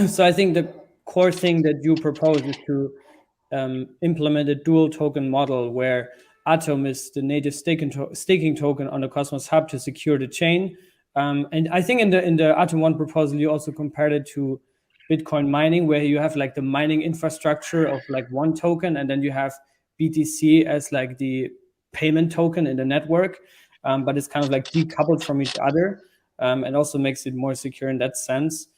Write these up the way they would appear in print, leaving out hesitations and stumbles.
So I think the core thing that you propose is to implement a dual token model where Atom is the native staking token on the Cosmos Hub to secure the chain. And I think in the Atom 1 proposal, you also compared it to Bitcoin mining, where you have like the mining infrastructure of like one token, and then you have BTC as like the payment token in the network, but it's kind of like decoupled from each other, and also makes it more secure in that sense.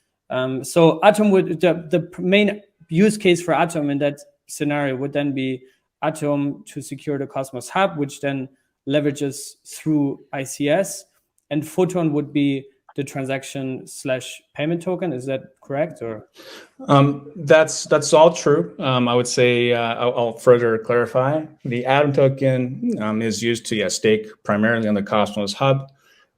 So Atom would, the main use case for Atom in that scenario would then be Atom to secure the Cosmos Hub, which then leverages through ICS, and Photon would be the transaction/payment token. Is that correct? Or that's all true. I would say I'll further clarify. The Atom token is used to stake primarily on the Cosmos Hub,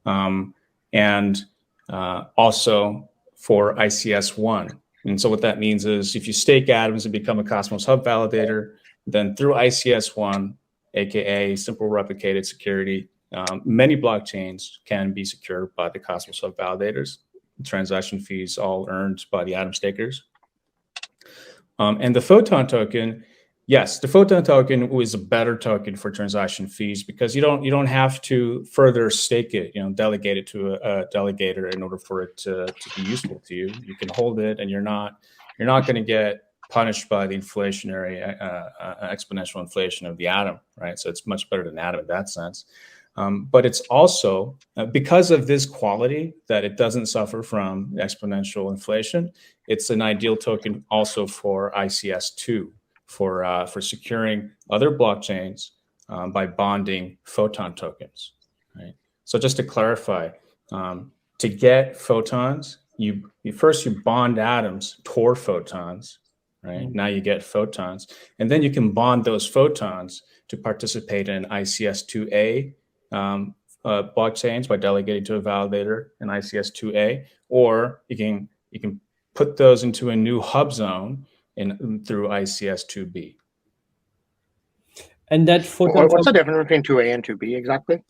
and also for ICS1. And so what that means is if you stake atoms and become a Cosmos Hub validator, then through ICS1, aka simple replicated security, many blockchains can be secured by the Cosmos Hub validators. Transaction fees all earned by the Atom stakers. And the Photon token, yes, the Photon token is a better token for transaction fees because you don't have to further stake it, delegate it to a delegator in order for it to be useful to you. You can hold it, and you're not going to get punished by the inflationary exponential inflation of the Atom, right? So it's much better than Atom in that sense. But it's also because of this quality that it doesn't suffer from exponential inflation. It's an ideal token also for ICS2 for securing other blockchains by bonding Photon tokens. Right. So just to clarify, to get photons, you first bond atoms toward photons. Right. Mm-hmm. Now you get photons, and then you can bond those photons to participate in ICS2A. Blockchains by delegating to a validator in ICS2A, or you can put those into a new hub zone through ICS2B. And that what's the difference between 2A and 2B exactly?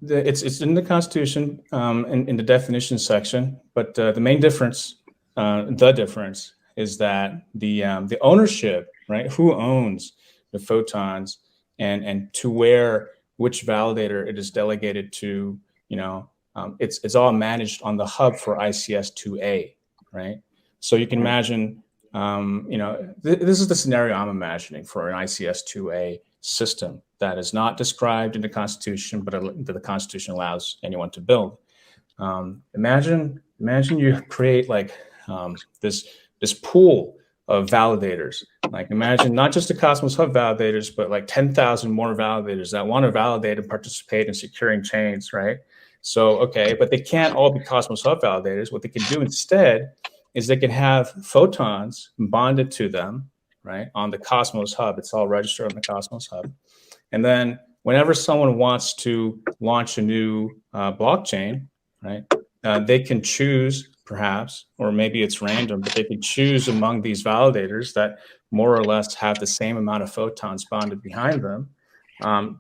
It's in the Constitution in the definition section, but the main difference, is that the ownership, right? Who owns the photons and to which validator it is delegated to, it's all managed on the hub for ICS2A, right? So you can imagine, this is the scenario I'm imagining for an ICS2A system that is not described in the Constitution, but the Constitution allows anyone to build. Imagine you create like this pool of validators. Like imagine not just the Cosmos Hub validators, but like 10,000 more validators that want to validate and participate in securing chains, right? So, okay, but they can't all be Cosmos Hub validators. What they can do instead is they can have photons bonded to them, right, on the Cosmos Hub. It's all registered on the Cosmos Hub. And then whenever someone wants to launch a new blockchain, right, they can choose perhaps, or maybe it's random, but they can choose among these validators that more or less have the same amount of photons bonded behind them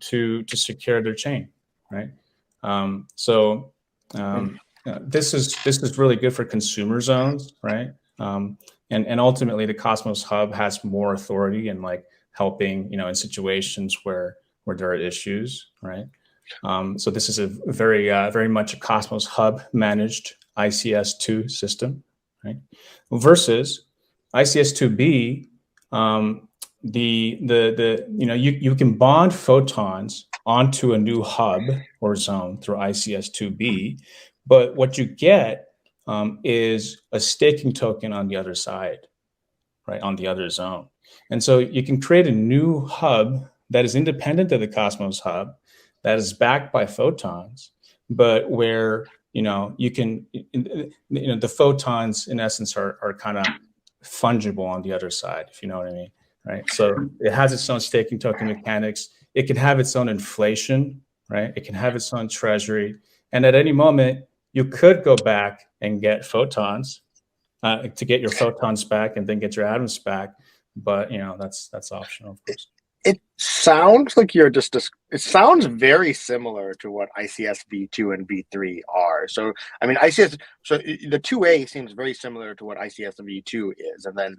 to secure their chain, right? This is really good for consumer zones, right? And ultimately, the Cosmos Hub has more authority in like helping, in situations where there are issues, right? So this is a very much a Cosmos Hub managed ICS2 system, right? Versus ICS2B, you can bond photons onto a new hub or zone through ICS2B, but what you get is a staking token on the other side, right, on the other zone. And so you can create a new hub that is independent of the Cosmos Hub, that is backed by photons, but where you can, the photons in essence are kind of fungible on the other side, if you know what I mean, right? So it has its own staking token mechanics. It can have its own inflation, right? It can have its own treasury, and at any moment you could go back and get photons to get your photons back, and then get your atoms back. But that's optional, of course. It sounds like you're just. It sounds very similar to what ICS v2 and v3 are. So I mean, ICS. So the 2A seems very similar to what ICS v2 is, and then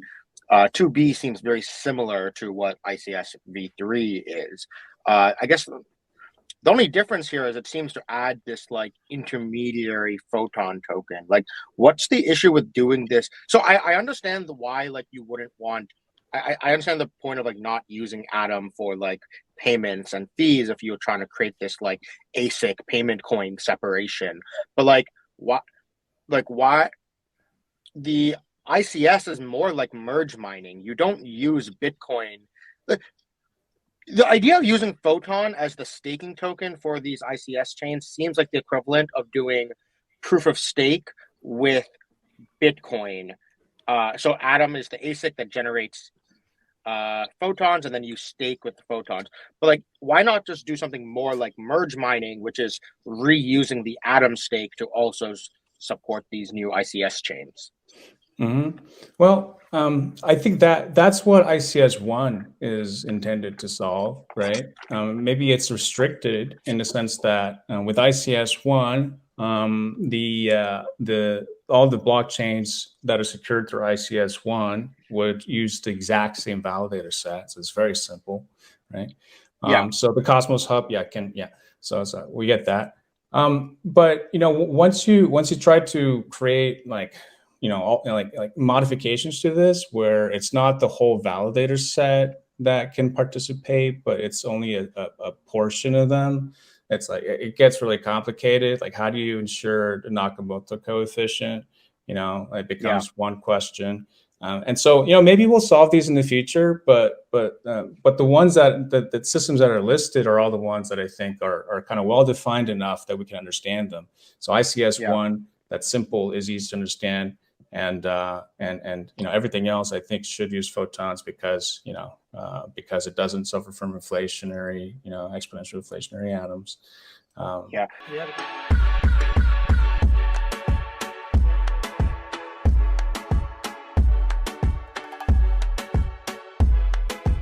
2B seems very similar to what ICS v3 is. I guess the only difference here is it seems to add this like intermediary Photon token. Like, what's the issue with doing this? So I understand the why like you wouldn't want. I understand the point of like not using Atom for like payments and fees if you're trying to create this like ASIC payment coin separation. But like why the ICS is more like merge mining. You don't use Bitcoin. The idea of using Photon as the staking token for these ICS chains seems like the equivalent of doing proof of stake with Bitcoin. So Atom is the ASIC that generates photons, and then you stake with the photons. But like, why not just do something more like merge mining, which is reusing the Atom stake to also support these new ICS chains? Mm-hmm. Well, I think that's what ICS-1 is intended to solve, right? Maybe it's restricted in the sense that with ICS-1, all the blockchains that are secured through ICS-1 would use the exact same validator set. So it's very simple, right? So the Cosmos Hub, So we get that. But once you try to create like like modifications to this, where it's not the whole validator set that can participate, but it's only a portion of them. It's like it gets really complicated. Like, how do you ensure the Nakamoto coefficient? It becomes one question. And so maybe we'll solve these in the future, but the ones the systems that are listed are all the ones that I think are kind of well defined enough that we can understand them. So ICS-1, that's simple, is easy to understand. And everything else I think should use photons because it doesn't suffer from exponential inflationary atoms.